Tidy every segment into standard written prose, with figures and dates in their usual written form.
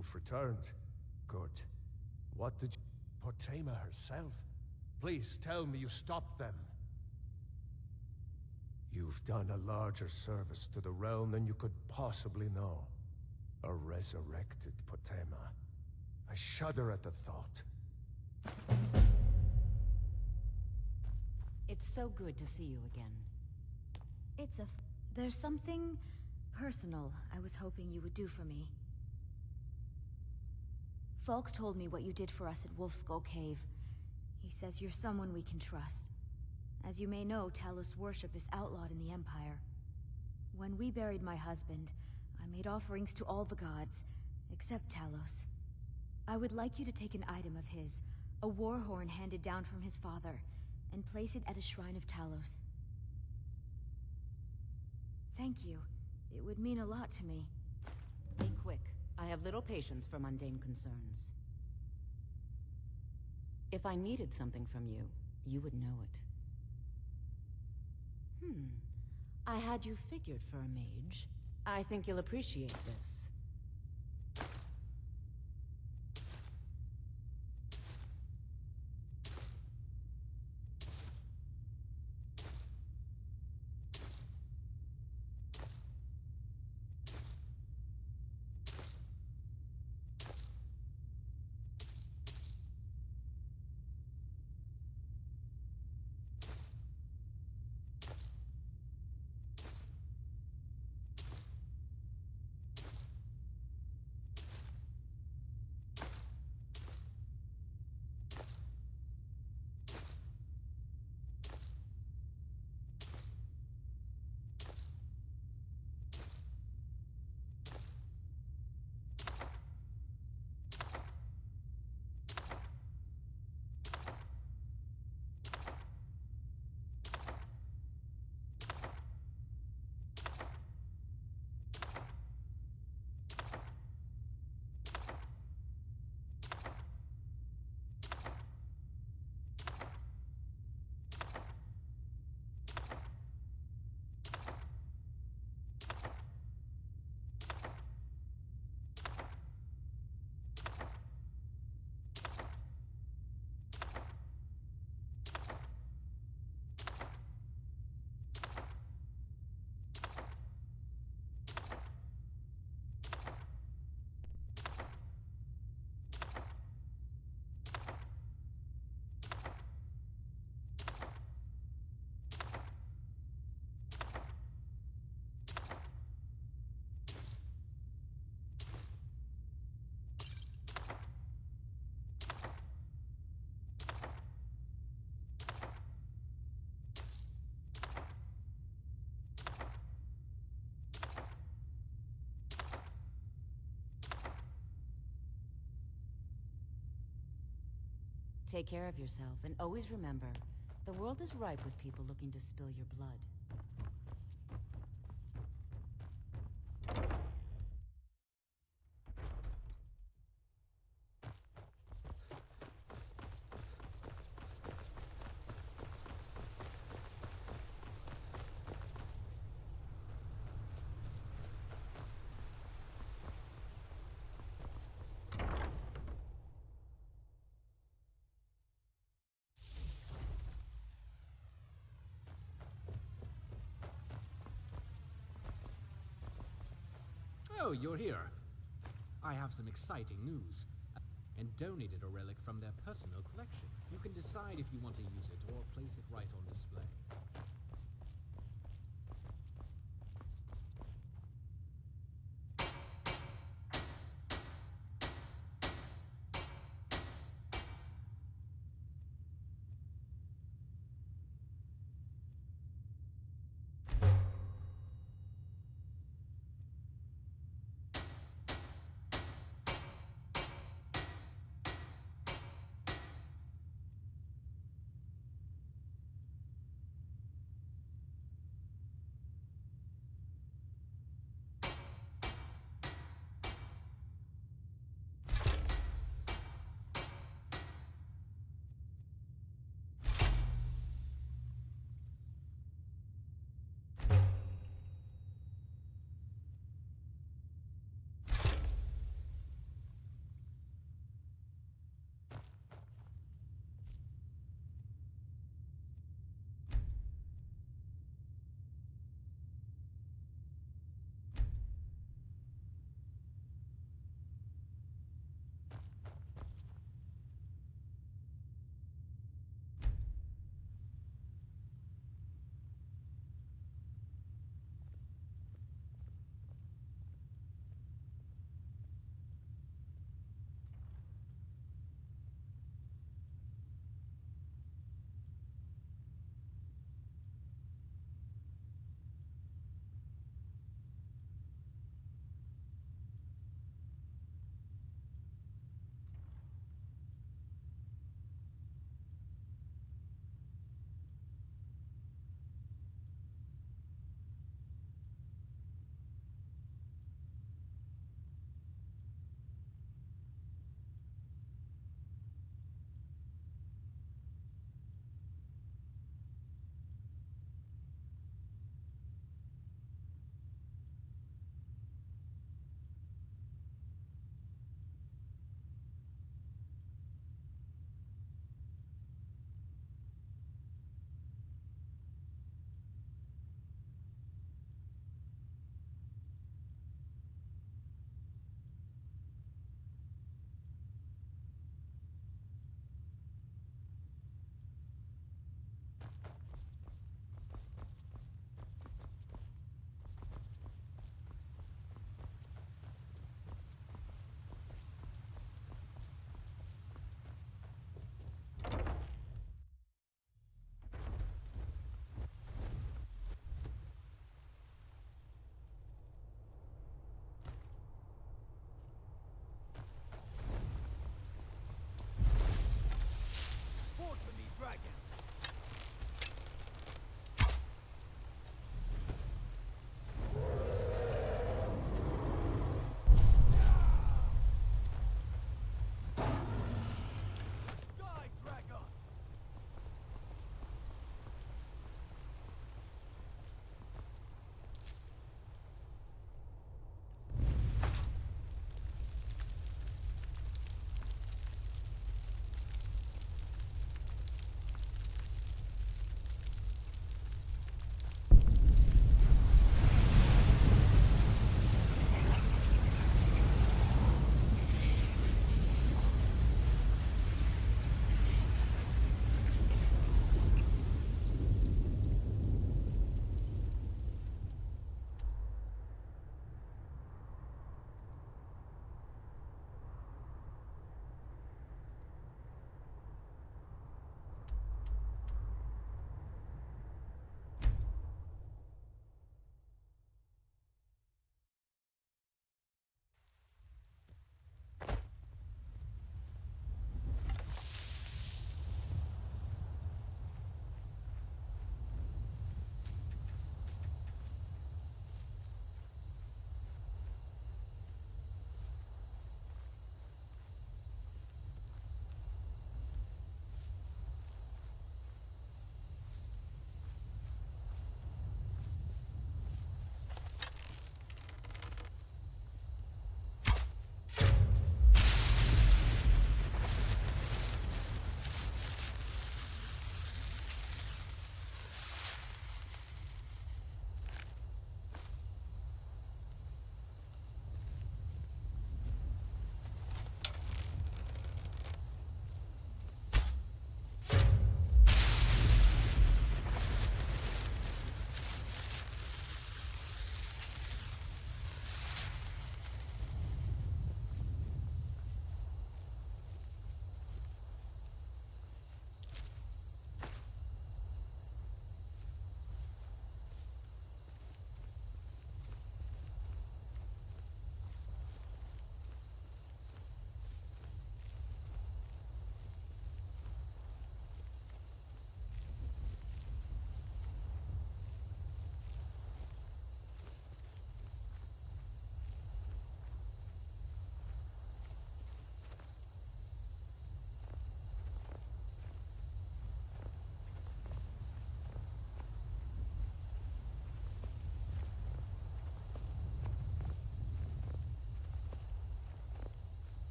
You've returned. Good. What did you... Potema herself? Please tell me you stopped them. You've done a larger service to the realm than you could possibly know. A resurrected Potema. I shudder at the thought. It's so good to see you again. There's something personal I was hoping you would do for me. Falk told me what you did for us at Wolfskull Cave. He says you're someone we can trust. As you may know, Talos worship is outlawed in the Empire. When we buried my husband, I made offerings to all the gods, except Talos. I would like you to take an item of his, a war horn handed down from his father, and place it at a shrine of Talos. Thank you. It would mean a lot to me. Be quick. I have little patience for mundane concerns. If I needed something from you, you would know it. I had you figured for a mage. I think you'll appreciate this. Take care of yourself, and always remember, the world is ripe with people looking to spill your blood. Oh, you're here. I have some exciting news. And donated a relic from their personal collection. You can decide if you want to use it or place it right on display.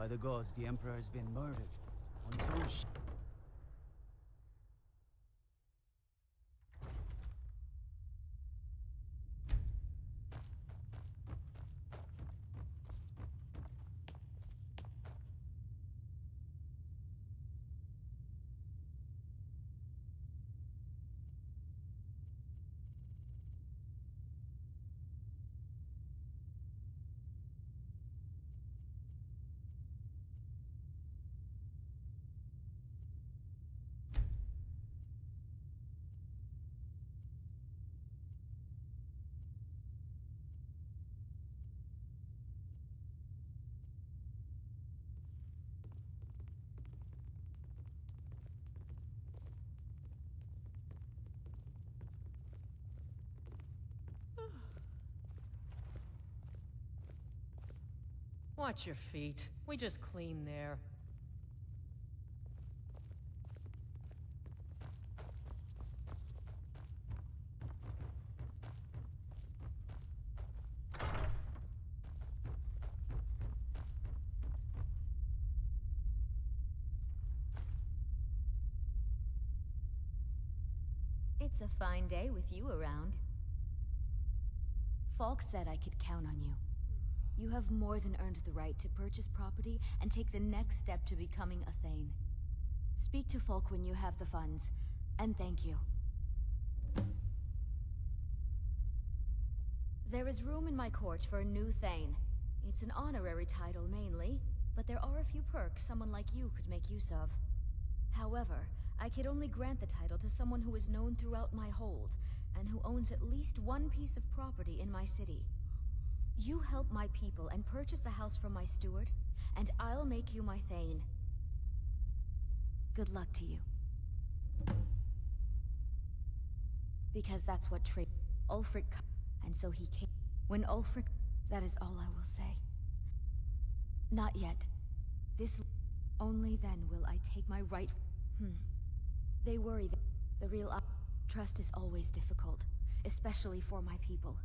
By the gods, the Emperor has been murdered. On his own Watch your feet. We just clean there. It's a fine day with you around. Falk said I could count on you. You have more than earned the right to purchase property and take the next step to becoming a Thane. Speak to Falk when you have the funds, and thank you. There is room in my court for a new Thane. It's an honorary title mainly, but there are a few perks someone like you could make use of. However, I could only grant the title to someone who is known throughout my hold, and who owns at least one piece of property in my city. You help my people and purchase a house from my steward, and I'll make you my Thane. Good luck to you. Because that's what Ulfric, and so he came. When Ulfric, that is all I will say. Not yet. Only then will I take my right. They worry that the real trust is always difficult, especially for my people.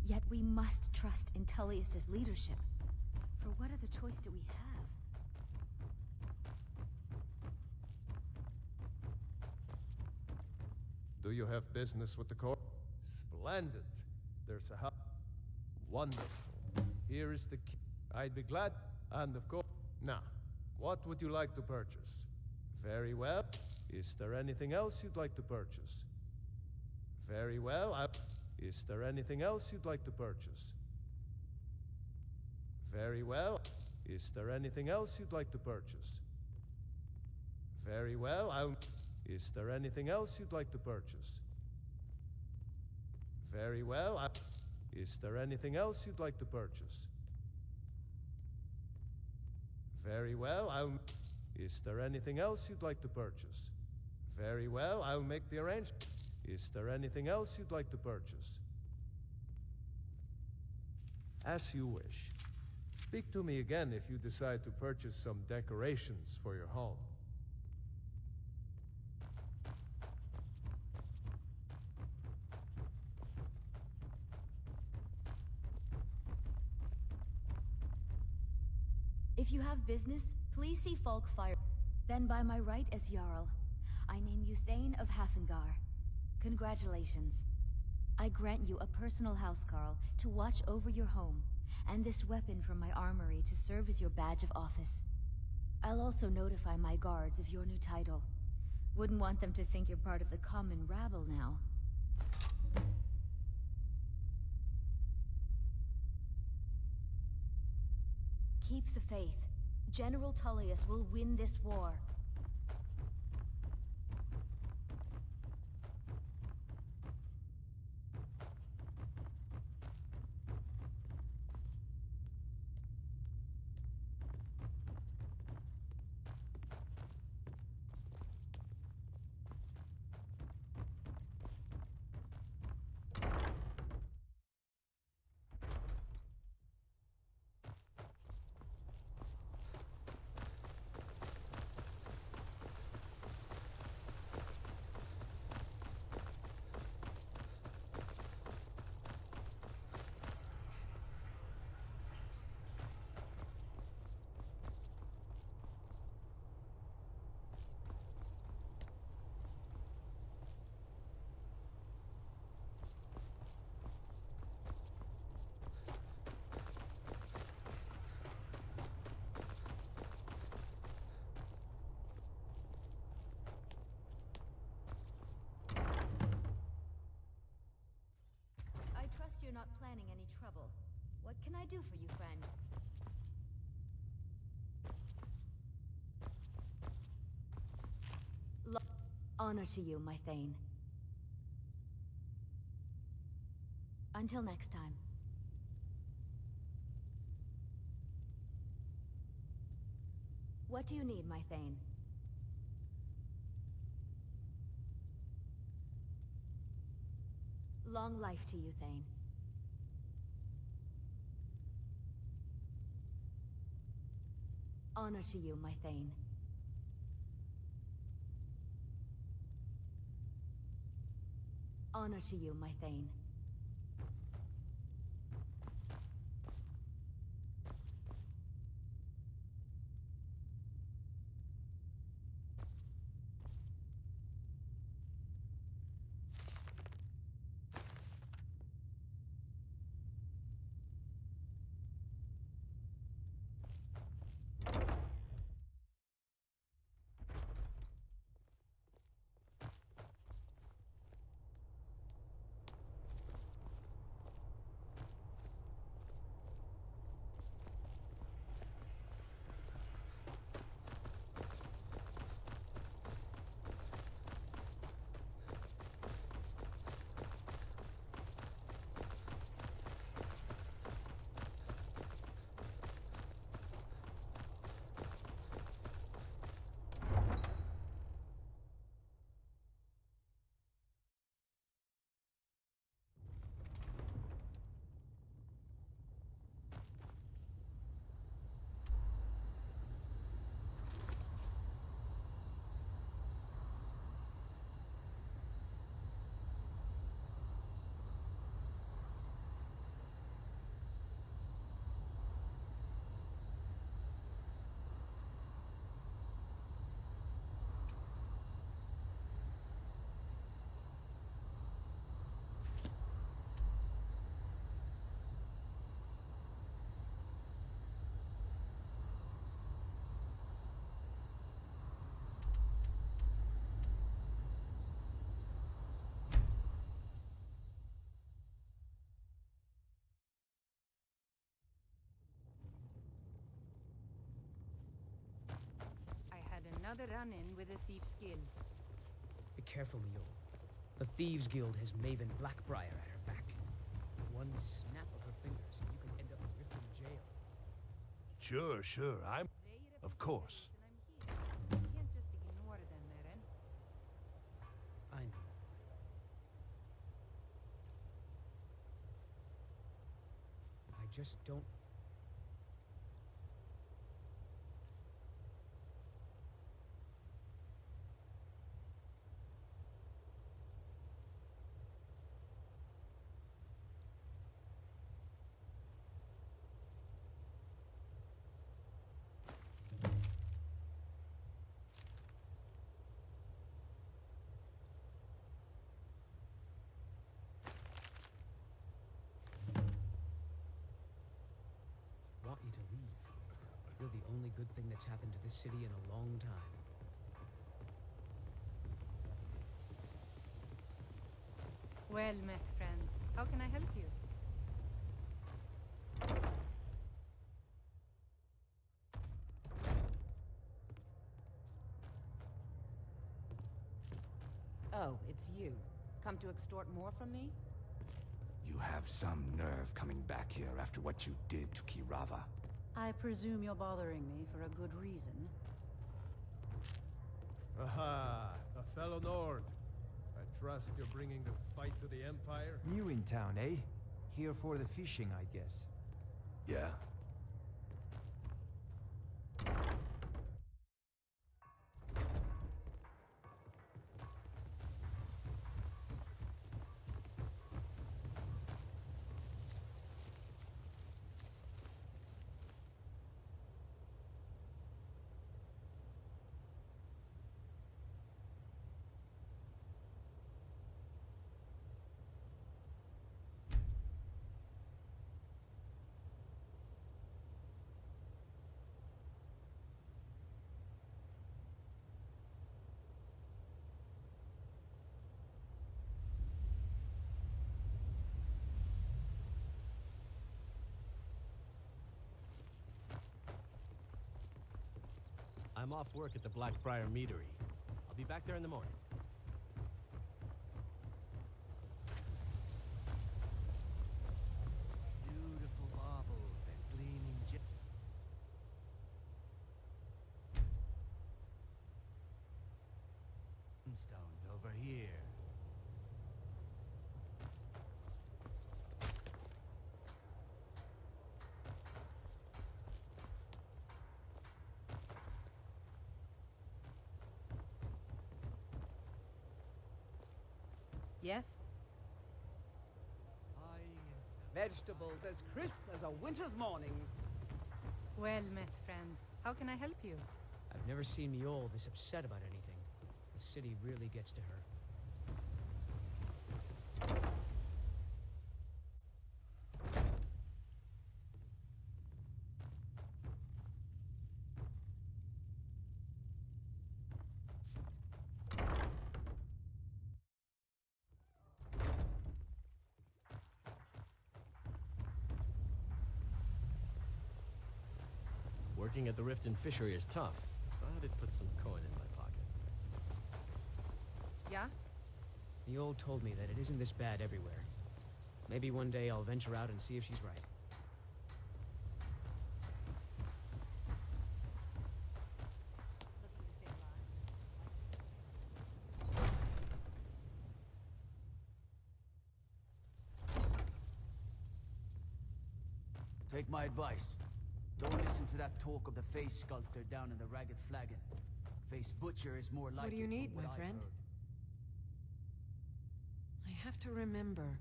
Yet we must trust in Tullius's leadership. For what other choice do we have? Do you have business with the court? Splendid. There's a house. Wonderful. Here is the key. I'd be glad. And of course. Now, what would you like to purchase? Very well. Is there anything else you'd like to purchase? Very well. Is there anything else you'd like to purchase? Very well. Is there anything else you'd like to purchase? Very well. Is there anything else you'd like to purchase? Very well. Is there anything else you'd like to purchase? Very well. Is there anything else you'd like to purchase? Very well. I'll make the arrangement. Is there anything else you'd like to purchase? As you wish. Speak to me again if you decide to purchase some decorations for your home. If you have business, please see Falk Fire. Then by my right as Jarl, I name you Thane of Hafengar. Congratulations. I grant you a personal housecarl to watch over your home, and this weapon from my armory to serve as your badge of office. I'll also notify my guards of your new title. Wouldn't want them to think you're part of the common rabble now. Keep the faith. General Tullius will win this war. you're not planning any trouble. What can I do for you, friend? Honor to you, my Thane. Until next time. What do you need, my Thane? Long life to you, Thane. Honor to you, my Thane. Honor to you, my Thane. Another run-in with a thief's guild. Be careful, Mule. The Thieves Guild has Maven Blackbriar at her back. One snap of her fingers and you can end up in Riften jail. Sure, Of course. You can't just ignore them, Eren. I know. I just don't... want you to leave. You're the only good thing that's happened to this city in a long time. Well met, friend. How can I help you? Oh, it's you. Come to extort more from me? You have some nerve coming back here after what you did to Kirava. I presume you're bothering me for a good reason. Aha, a fellow Nord. I trust you're bringing the fight to the Empire? New in town, eh? Here for the fishing, I guess. Yeah? I'm off work at the Blackbriar Meadery. I'll be back there in the morning. Beautiful baubles and gleaming gemstones over here. Yes? Vegetables as crisp as a winter's morning. Well met, friend. How can I help you? I've never seen Miol this upset about anything. The city really gets to her. Working at the Riften Fishery is tough, but it puts some coin in my pocket. Yeah? Miol told me that it isn't this bad everywhere. Maybe one day I'll venture out and see if she's right. Take my advice. Don't listen to that talk of the face sculptor down in the Ragged Flagon. Face Butcher is more likely. What do you need, from my what I've friend? heard. I have to remember.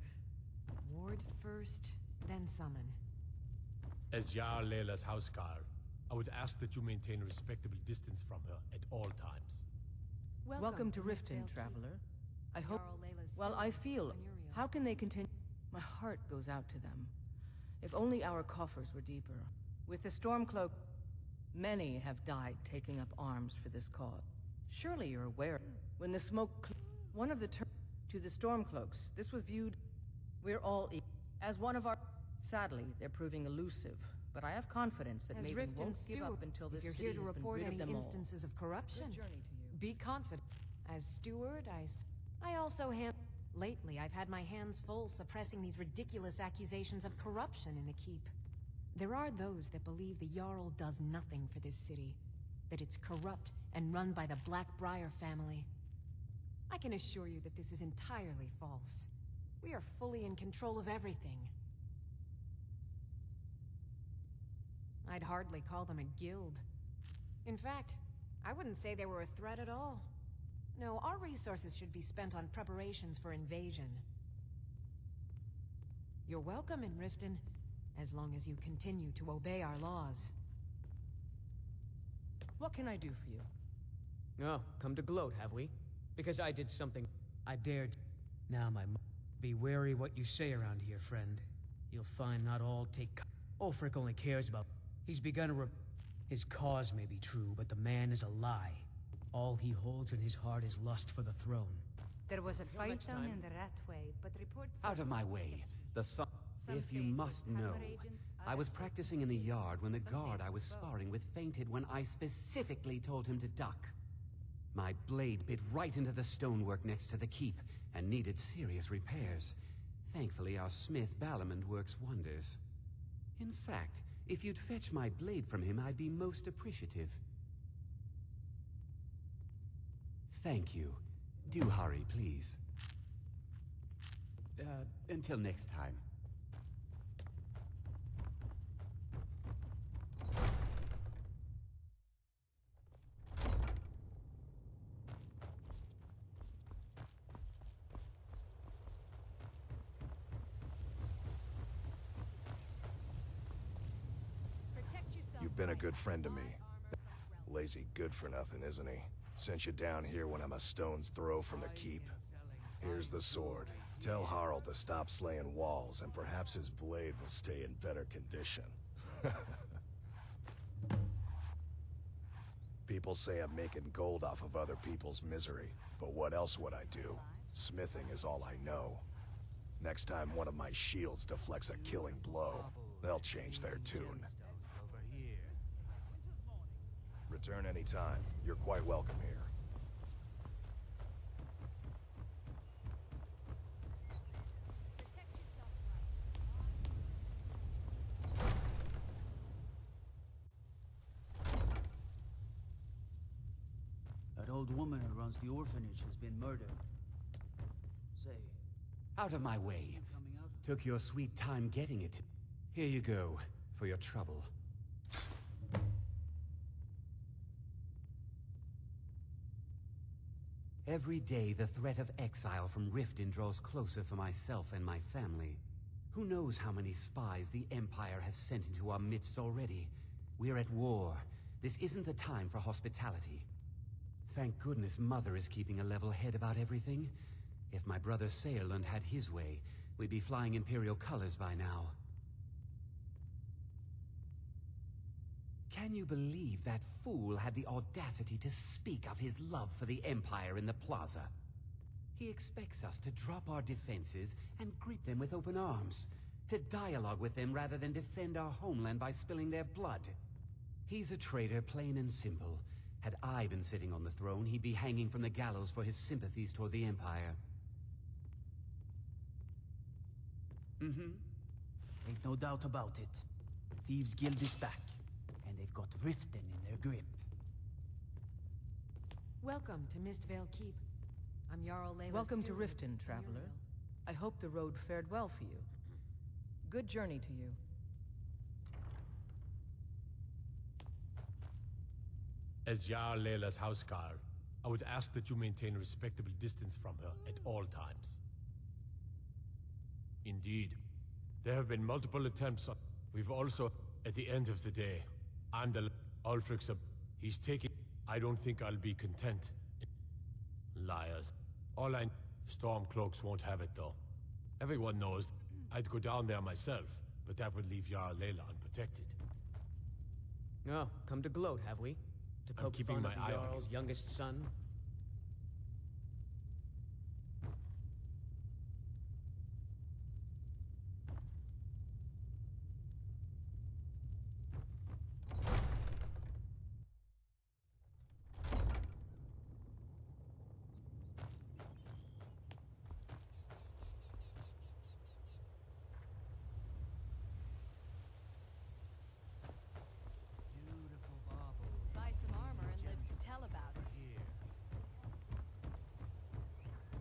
Ward first, then summon. As Jarl Layla's housecarl, I would ask that you maintain a respectable distance from her at all times. Welcome to Riften, traveler. I hope... Well, I feel... How can they continue? My heart goes out to them. If only our coffers were deeper. With the Stormcloak, many have died taking up arms for this cause. Surely you're aware. When the smoke... One of the to the Stormcloaks, this was viewed... We're all as one of our... Sadly, they're proving elusive. But I have confidence that As Maven Riften won't give up Steward, until if this you're city here to has been report rid of any them all. instances of corruption, Good journey to you. be confident. As steward, I also Lately, I've had my hands full suppressing these ridiculous accusations of corruption in the keep. There are those that believe the Jarl does nothing for this city, that it's corrupt and run by the Blackbriar family. I can assure you that this is entirely false. We are fully in control of everything. I'd hardly call them a guild. In fact, I wouldn't say they were a threat at all. No, our resources should be spent on preparations for invasion. You're welcome in Riften, as long as you continue to obey our laws. What can I do for you? Oh, come to gloat, have we? Because I did something I dared. Now, be wary what you say around here, friend. You'll find not all take... Ulfric only cares about... He's begun a His cause may be true, but the man is a lie. All he holds in his heart is lust for the throne. There was a fight down in the Ratway, but reports... Out of my way. The sun... If you must know, I was practicing in the yard when the guard I was sparring with fainted when I specifically told him to duck. My blade bit right into the stonework next to the keep and needed serious repairs. Thankfully, our smith Balamond works wonders. In fact, if you'd fetch my blade from him, I'd be most appreciative. Thank you. Do hurry, please. Until next time. You've been a good friend to me. Lazy good for nothing, isn't he? Sent you down here when I'm a stone's throw from the keep. Here's the sword. Tell Harald to stop slaying walls, and perhaps his blade will stay in better condition. People say I'm making gold off of other people's misery, but what else would I do? Smithing is all I know. Next time one of my shields deflects a killing blow, they'll change their tune. Return anytime. You're quite welcome here. That old woman who runs the orphanage has been murdered. Say, Out of my way. Took your sweet time getting it. Here you go, for your trouble. Every day, the threat of exile from Riften draws closer for myself and my family. Who knows how many spies the Empire has sent into our midst already? We're at war. This isn't the time for hospitality. Thank goodness Mother is keeping a level head about everything. If my brother Saerlund had his way, we'd be flying Imperial colors by now. Can you believe that fool had the audacity to speak of his love for the Empire in the plaza? He expects us to drop our defenses and greet them with open arms, to dialogue with them rather than defend our homeland by spilling their blood. He's a traitor, plain and simple. Had I been sitting on the throne, he'd be hanging from the gallows for his sympathies toward the Empire. Ain't no doubt about it. The Thieves Guild is back, and they've got Riften in their grip. Welcome to Mistvale Keep. I'm Jarl Layla's Welcome to steward, Riften, traveler. I hope the road fared well for you. Good journey to you. As Jarl Layla's housecarl, I would ask that you maintain a respectable distance from her at all times. Indeed, there have been multiple attempts on... We've also, at the end of the day, I'm the... Ulfric's he's taking... I don't think I'll be content. Liars. All I... Stormcloaks won't have it, though. Everyone knows I'd go down there myself, but that would leave Jarl Layla unprotected. Oh, come to gloat, have we? To I'm poke keeping fun my at the eye on Jarl's you. youngest son? Buy some armor and live to tell about it.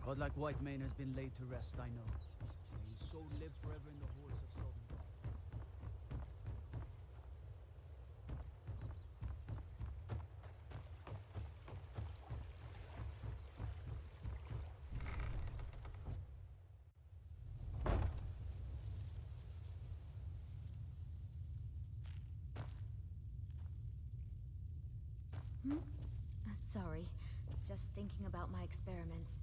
Godlike Whitemane has been laid to rest, I know. May his soul live forever in the halls of Sodden. Sorry. Just thinking about my experiments.